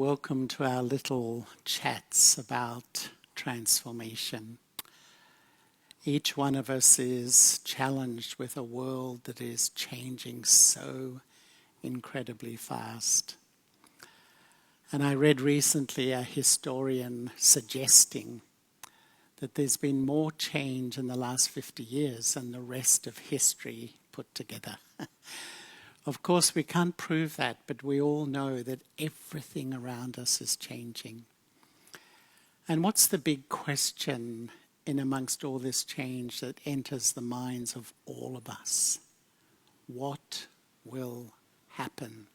welcome to our little chats about transformation. Each one of us is challenged with a world that is changing so incredibly fast. And I read recently a historian suggesting that there's been more change in the last 50 years than the rest of history put together. Of course, we can't prove that, but we all know that everything around us is changing. And what's the big question in amongst all this change that enters the minds of all of us? What will happen?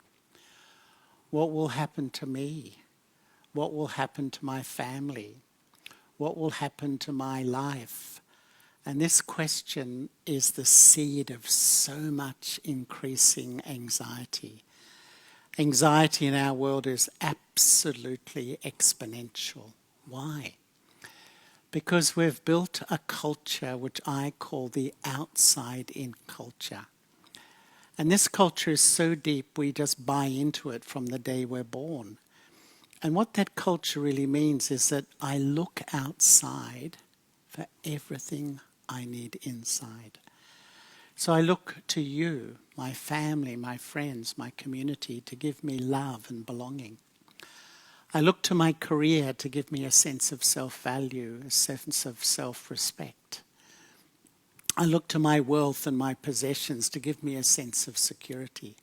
What will happen to me? What will happen to my family? What will happen to my life? And this question is the seed of so much increasing anxiety. Anxiety in our world is absolutely exponential. Why? Because we've built a culture which I call the outside-in culture. And this culture is so deep we just buy into it from the day we're born. And what that culture really means is that I look outside for everything I need inside. So I look to you, my family, my friends, my community, to give me love and belonging. I look to my career to give me a sense of self-value, a sense of self-respect. I look to my wealth and my possessions to give me a sense of security.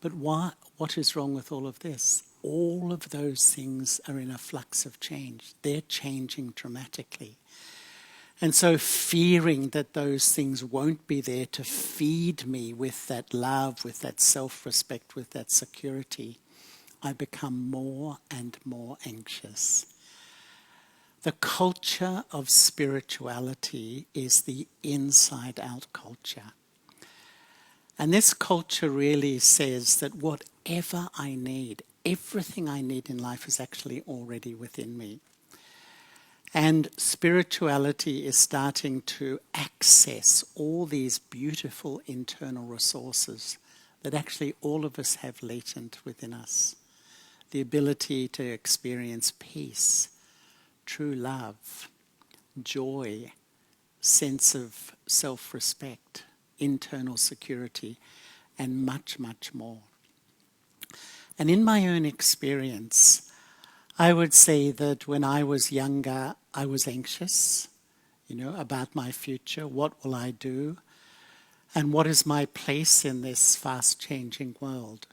But what is wrong with all of this? All of those things are in a flux of change. They're changing dramatically. And so fearing that those things won't be there to feed me with that love, with that self-respect, with that security, I become more and more anxious. The culture of spirituality is the inside-out culture. And this culture really says that whatever I need, everything I need in life is actually already within me. And spirituality is starting to access all these beautiful internal resources that actually all of us have latent within us. The ability to experience peace, true love, joy, sense of self-respect, internal security, and much, much more. And in my own experience, I would say that when I was younger, I was anxious, about my future. What will I do? And what is my place in this fast-changing world?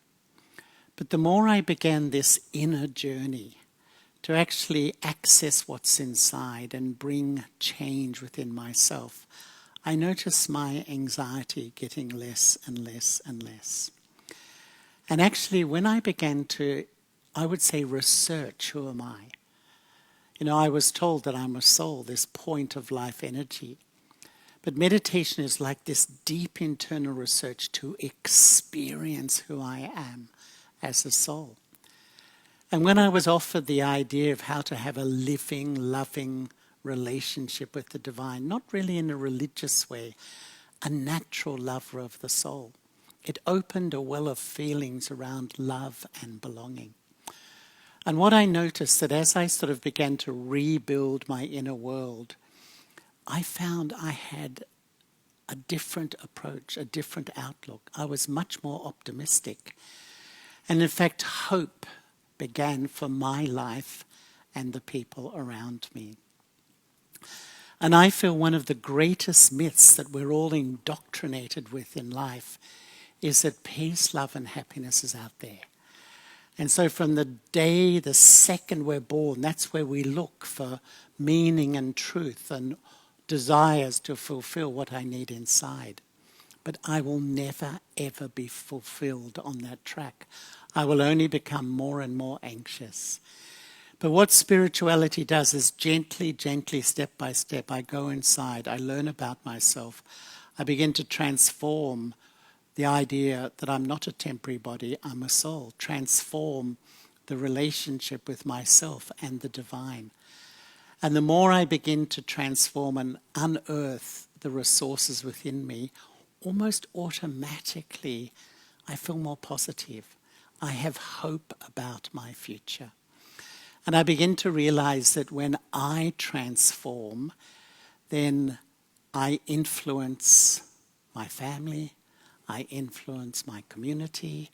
But the more I began this inner journey to actually access what's inside and bring change within myself, I noticed my anxiety getting less and less and less. And actually, when I began to, I would say, research, who am I? I was told that I'm a soul, this point of life energy. But meditation is like this deep internal research to experience who I am as a soul. And when I was offered the idea of how to have a living, loving relationship with the divine, not really in a religious way, a natural lover of the soul, it opened a well of feelings around love and belonging. And what I noticed that as I sort of began to rebuild my inner world, I found I had a different approach, a different outlook. I was much more optimistic. And in fact, hope began for my life and the people around me. And I feel one of the greatest myths that we're all indoctrinated with in life is that peace, love, and happiness is out there. And so from the second we're born, that's where we look for meaning and truth and desires to fulfill what I need inside. But I will never, ever be fulfilled on that track. I will only become more and more anxious. But what spirituality does is gently, gently, step by step, I go inside, I learn about myself, I begin to transform the idea that I'm not a temporary body, I'm a soul. Transform the relationship with myself and the divine. And the more I begin to transform and unearth the resources within me, almost automatically I feel more positive. I have hope about my future. And I begin to realize that when I transform, then I influence my family, I influence my community,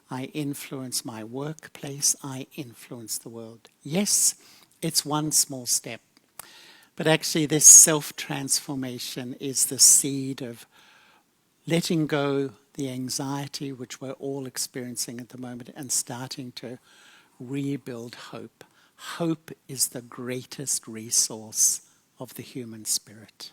I influence my workplace, I influence the world. Yes, it's one small step, but actually this self-transformation is the seed of letting go the anxiety which we're all experiencing at the moment and starting to rebuild hope. Hope is the greatest resource of the human spirit.